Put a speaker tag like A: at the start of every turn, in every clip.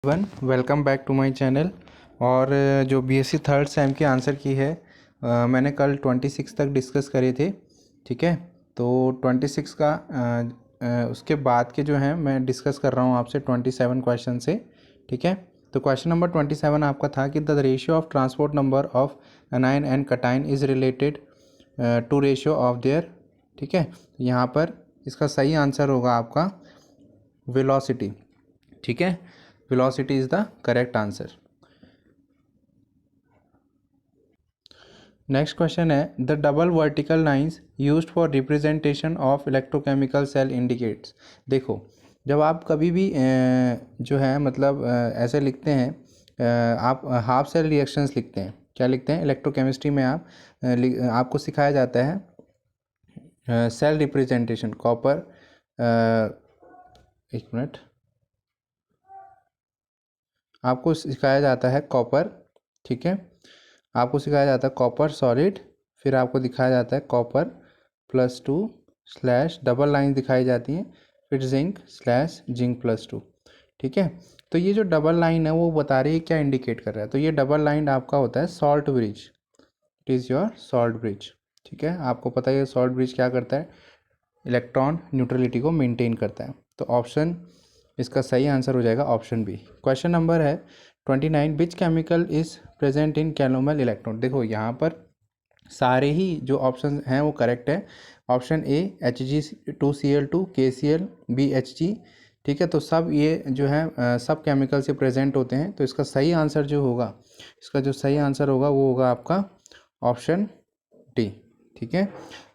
A: One welcome back to my channel. और जो BSc third sem के आंसर की है मैंने कल 26 तक डिस्कस करे थे। ठीक है, तो 26 का उसके बाद के जो हैं मैं डिस्कस कर रहा हूँ आपसे 27 क्वेश्चन से। ठीक है, तो क्वेश्चन नंबर 27 आपका था कि the ratio of transport number of anion and cation is related to ratio of their. ठीक है, यहाँ पर इसका सही आंसर होगा आपका वेलोसिटी। ठीक है, velocity is the correct answer. Next question है the double vertical lines used for representation of electrochemical cell indicates. देखो, जब आप कभी भी जो है मतलब ऐसे लिखते हैं, आप हाफ सेल रिएक्शंस लिखते हैं। क्या लिखते हैं? इलेक्ट्रोकेमिस्ट्री में आप आपको सिखाया जाता है सेल रिप्रेजेंटेशन कॉपर। एक मिनट, आपको सिखाया जाता है कॉपर। ठीक है, आपको सिखाया जाता है कॉपर सॉलिड, फिर आपको दिखाया जाता है कॉपर +2 स्लैश डबल लाइन दिखाई जाती हैं, फिर जिंक स्लैश जिंक +2। ठीक है, तो ये जो डबल लाइन है वो बता रही है क्या इंडिकेट कर रहा है? तो ये डबल लाइन आपका होता है salt bridge. It is your salt bridge. ठीक है, आपको पता है सॉल्ट ब्रिज क्या करता है? इलेक्ट्रॉन न्यूट्रलिटी को मेंटेन करता है। तो ऑप्शन इसका सही आंसर हो जाएगा ऑप्शन बी। क्वेश्चन नंबर है 29 which chemical is present in calomel electrode. देखो, यहाँ पर सारे ही जो ऑप्शन हैं वो करेक्ट है। Option A Hg2Cl2 KCl BHg। ठीक है, तो सब ये जो है सब केमिकल से प्रेजेंट होते हैं। तो इसका सही आंसर जो होगा, इसका जो सही आंसर होगा वो होगा आपका ऑप्शन डी। ठीक है,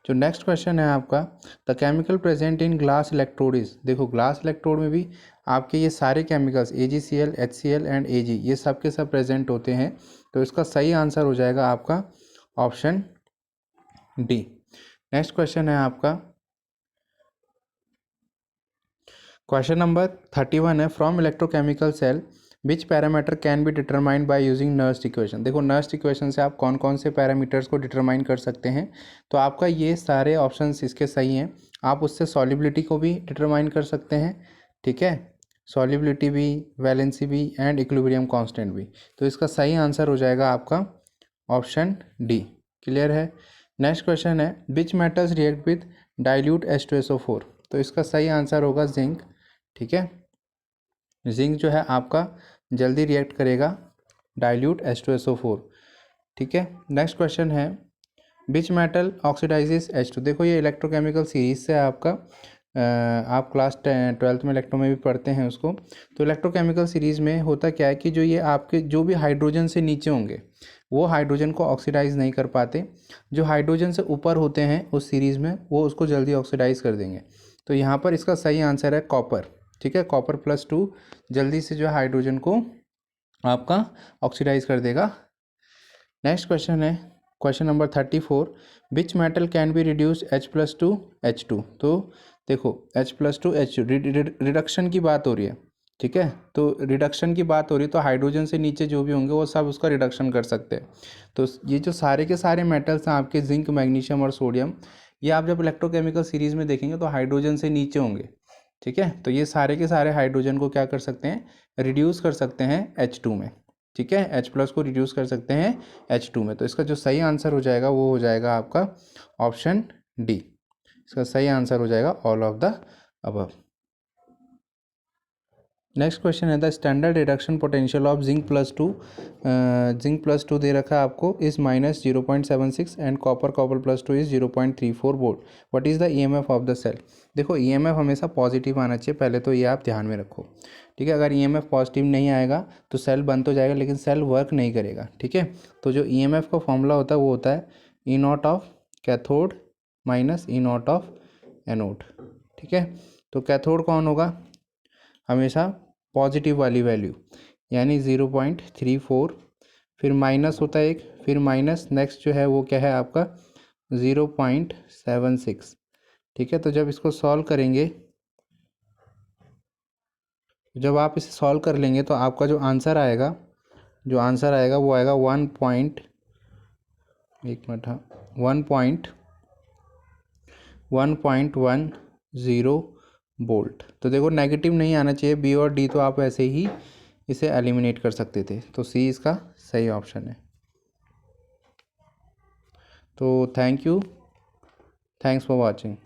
A: जो नेक्स्ट क्वेश्चन है आपका the chemical present in glass electrode is. देखो, ग्लास इलेक्ट्रोड में भी आपके ये सारे chemicals AgCl HCl and Ag ये सब के सब प्रेजेंट होते हैं। तो इसका सही आंसर हो जाएगा आपका ऑप्शन डी। नेक्स्ट क्वेश्चन है आपका क्वेश्चन नंबर 31 है from electrochemical cell which parameter can be determined by using Nernst equation. देखो, नर्स्ट इक्वेशन से आप कौन कौन से पैरामीटर्स को डिटरमाइन कर सकते हैं? तो आपका ये सारे ऑप्शंस इसके सही हैं। आप उससे सॉलिबिलिटी को भी डिटरमाइन कर सकते हैं। ठीक है, सॉलिबिलिटी भी, वैलेंसी भी एंड इक्विलिब्रियम कांस्टेंट भी। तो इसका सही आंसर हो जाएगा आपका ऑप्शन डी। क्लियर है? नेक्स्ट क्वेश्चन है which metals react with dilute H2SO4। तो इसका सही आंसर होगा जिंक। ठीक है, जिंक जो है आपका जल्दी रिएक्ट करेगा डाइल्यूट H2SO4। ठीक है, नेक्स्ट क्वेश्चन है विच मेटल ऑक्सीडाइजेस H2। देखो, ये इलेक्ट्रोकेमिकल सीरीज से आपका आप क्लास 12th में इलेक्ट्रो में भी पढ़ते हैं उसको। तो इलेक्ट्रोकेमिकल सीरीज़ में होता क्या है कि जो ये आपके जो भी हाइड्रोजन से नीचे होंगे वो हाइड्रोजन को ऑक्सीडाइज़ नहीं कर पाते। जो हाइड्रोजन से ऊपर होते हैं उस सीरीज़ में वो उसको जल्दी ऑक्सीडाइज़ कर देंगे। तो यहाँ पर इसका सही आंसर है कॉपर। ठीक है, कॉपर +2 जल्दी से जो है हाइड्रोजन को आपका ऑक्सीडाइज़ कर देगा। नेक्स्ट क्वेश्चन है question number 34 which metal can be reduce H+2 H2। तो देखो, H+2 H2 रिडक्शन की बात हो रही है। ठीक है, तो रिडक्शन की बात हो रही है तो हाइड्रोजन से नीचे जो भी होंगे वो सब उसका रिडक्शन कर सकते हैं। तो ये जो सारे के सारे मेटल्स हैं आपके जिंक, मैग्नीशियम और सोडियम, ये आप जब इलेक्ट्रोकेमिकल सीरीज़ में देखेंगे तो हाइड्रोजन से नीचे होंगे। ठीक है, तो ये सारे के सारे हाइड्रोजन को क्या कर सकते हैं? रिड्यूस कर सकते हैं H2 में। ठीक है, H+ को रिड्यूस कर सकते हैं H2 में। तो इसका जो सही आंसर हो जाएगा वो हो जाएगा आपका ऑप्शन डी। इसका सही आंसर हो जाएगा all of the above. Next question है the standard reduction potential of zinc दे रखा है आपको is -0.76 and copper +2 is 0.34 volt. What is the EMF of the cell. देखो, EMF हमेशा पॉजिटिव आना चाहिए, पहले तो ये आप ध्यान में रखो। ठीक है, अगर EMF पॉजिटिव नहीं आएगा तो सेल बंद तो जाएगा लेकिन सेल वर्क नहीं करेगा। ठीक है, तो जो EMF का फॉर्मूला होता है वो होता है E0 of cathode minus E0 of anode. ठीक है, तो कैथोड कौन होगा? हमेशा पॉजिटिव वाली वैल्यू यानी 0.34, फिर माइनस होता है एक, फिर माइनस नेक्स्ट जो है वो क्या है आपका 0.76। ठीक है, तो जब इसको सॉल्व करेंगे, जब आप इसे सॉल्व कर लेंगे तो आपका जो आंसर आएगा वो आएगा 1.10 वोल्ट। तो देखो, नेगेटिव नहीं आना चाहिए, बी और डी तो आप ऐसे ही इसे एलिमिनेट कर सकते थे। तो सी इसका सही ऑप्शन है। तो thank you, thanks for watching.